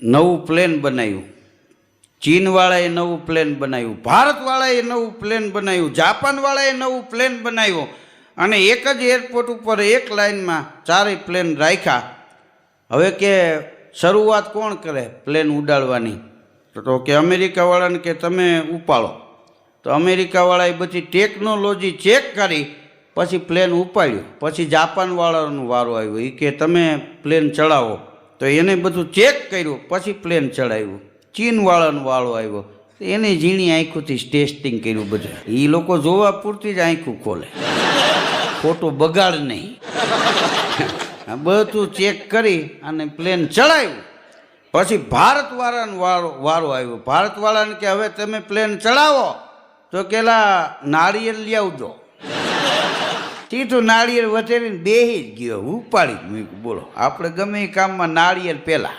નવું પ્લેન બનાવ્યું, ચીનવાળાએ નવું પ્લેન બનાવ્યું, ભારતવાળાએ નવું પ્લેન બનાવ્યું, જાપાનવાળાએ નવું પ્લેન બનાવ્યું અને એક જ એરપોર્ટ ઉપર એક લાઇનમાં ચારેય પ્લેન રાખ્યા. હવે કે શરૂઆત કોણ કરે પ્લેન ઉડાડવાની? તો કે અમેરિકાવાળાને કે તમે ઉપાડો. તો અમેરિકાવાળાએ બધી ટેકનોલોજી ચેક કરી પછી પ્લેન ઉપાડ્યું. પછી જાપાનવાળાનો વારો આવ્યો, એ કે તમે પ્લેન ચડાવો. તો એને બધું ચેક કર્યું પછી પ્લેન ચડાવ્યું. ચીનવાળાનો વાળો આવ્યો, એને ઝીણી આંખોથી ટેસ્ટિંગ કર્યું બધું. એ લોકો જોવા પૂરતી જ આંખું ખોલે, ખોટું બગાડ નહીં. બધું ચેક કરી અને પ્લેન ચડાવ્યું. પછી ભારતવાળાનો વારો આવ્યો. ભારતવાળાને કે હવે તમે પ્લેન ચડાવો. તો કેલા નાળિયેર લઈ આવજો. સીધું નાળિયેર વધેરીને બેહી જ ગયો, ઉપાડી જ મૂક્યું. બોલો, આપણે ગમે એ કામમાં નાળિયેર પહેલાં.